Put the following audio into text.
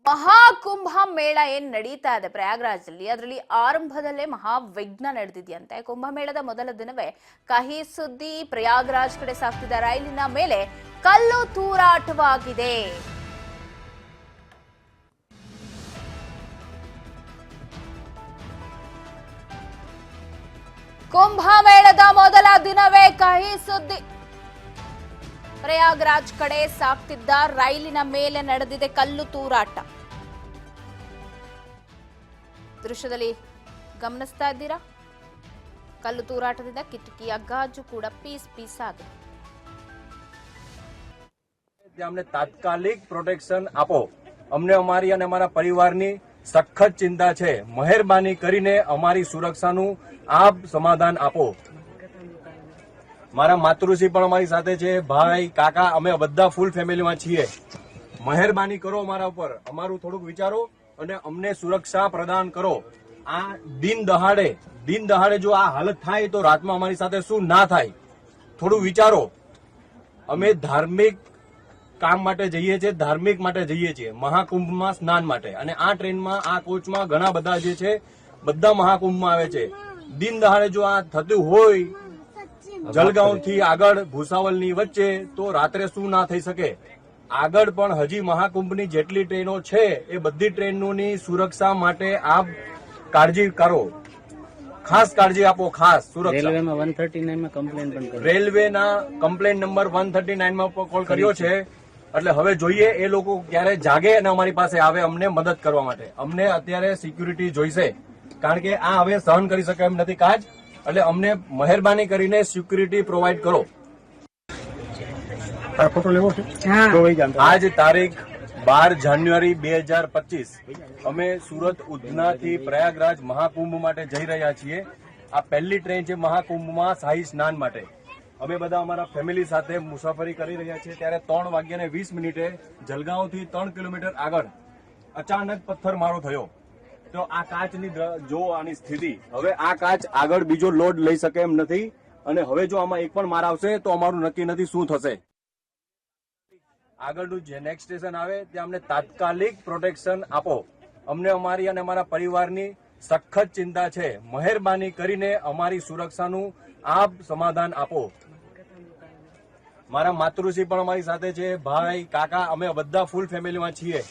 ಮಹಾಕುಂಭ ಮೇಳ ಏನ್ ನಡೀತಾ ಇದೆ ಪ್ರಯಾಗ್ರಾಜಲ್ಲಿ, ಅದರಲ್ಲಿ ಆರಂಭದಲ್ಲೇ ಮಹಾವಿಘ್ನ ನಡೆದಿದೆಯಂತೆ. ಕುಂಭಮೇಳದ ಮೊದಲ ದಿನವೇ ಕಹಿ ಸುದ್ದಿ. ಪ್ರಯಾಗ್ರಾಜ್ ಕಡೆ ಸಾಗ್ತಿದ್ದ ರೈಲಿನ ಮೇಲೆ ಕಲ್ಲು ತೂರಾಟವಾಗಿದೆ. ಕುಂಭಮೇಳದ ಮೊದಲ ದಿನವೇ ಕಹಿ ಸುದ್ದಿ. ಪ್ರಯಾಗ್ರಾಜ್ ಕಡೆ ಸಾಗ್ತಿದ್ದ ರೈಲಿನ ಮೇಲೆ ನಡೆದಿದೆ ಕಲ್ಲು ತೂರಾಟ. ದೃಶ್ಯದಲ್ಲಿ ಗಮನಿಸ್ತಾ ಇದ್ದೀರಾ, ಕಲ್ಲು ತೂರಾಟದಿಂದ ಕಿಟಕಿಯ ಗಾಜು ಕೂಡ ಪೀಸ್ ಪೀಸ್ ಆಗಿದೆ. અમને તાત્કાલિક પ્રોટેક્શન આપો. અમને અમારી અને અમારા પરિવારની સખત ચિંતા છે. મહેરબાની કરીને અમારી સુરક્ષાનું આપ સમાધાન આપો. મારા માતૃશ્રી પણ અમારી સાથે છે, ભાઈ કાકા, અમે બધા ફૂલ ફેમિલીમાં છીએ. મહેરબાની કરો અમારા ઉપર, અમારું થોડુંક વિચારો અને અમને સુરક્ષા પ્રદાન કરો. આ દિન દહાડે જો આ હાલત થાય તો રાતમાં અમારી સાથે શું ના થાય, થોડું વિચારો. અમે ધાર્મિક કામ માટે જઈએ છીએ, ધાર્મિક માટે જઈએ છીએ, મહાકુંભમાં સ્નાન માટે. અને આ ટ્રેનમાં, આ કોચમાં ઘણા બધા જે છે બધા મહાકુંભમાં આવે છે. દિન દહાડે જો આ થતું હોય જલગાંવ થી આગળ ભૂસાવલની વચ્ચે, તો રાત્રે શું ના થઈ શકે. આગળ પણ હજી મહાકુંભની જેટલી ટ્રેનો છે એ બધી ટ્રેનોની સુરક્ષા માટે આપ કાળજી કરો, ખાસ કાળજી આપો, ખાસ સુરક્ષા. રેલવેમાં 139 માં કમ્પ્લેન પણ કરી, રેલવેના કમ્પ્લેન નંબર 139 માં કોલ કર્યો છે. એટલે હવે જોઈએ એ લોકો ક્યારે જાગે અને અમારી પાસે આવે અમને મદદ કરવા માટે. અમને અત્યારે સિક્યુરિટી જોઈશે, કારણ કે આ હવે સહન કરી શકે એમ નથી કાજ. એટલે અમને મહેરબાની કરીને સિક્યુરિટી પ્રોવાઈડ કરો. આજ તારીખ 12 જાન્યુઆરી 2025 અમે સુરત ઉધનાથી પ્રયાગરાજ મહાકુંભ માટે જઈ રહ્યા છીએ. આ પહેલી ટ્રેન છે મહાકુંભમાં શાહી સ્નાન માટે. અમે બધા અમારા ફેમિલી સાથે મુસાફરી કરી રહ્યા છીએ. ત્યારે 3:20 જલગાંવથી 3 કિલોમીટર આગળ અચાનક પથ્થરમારો થયો. તો આ કાચની જો આની સ્થિતિ, હવે આ કાચ આગળ બીજો લોડ લઈ શકે એમ નથી. અને હવે જો આમાં એક પણ માર આવશે તો અમારું નક્કી નથી શું થશે. આગળનું જે નેક્સ્ટ સ્ટેશન આવે ત્યાં અમને તાત્કાલિક પ્રોટેક્શન આપો. અમને અમારી અને અમારા પરિવારની સખત ચિંતા છે. મહેરબાની કરીને અમારી સુરક્ષાનું આપ સમાધાન આપો. મારા માતૃશ્રી પણ અમારી સાથે છે, ભાઈ કાકા, અમે બધા ફૂલ ફેમિલીમાં છીએ.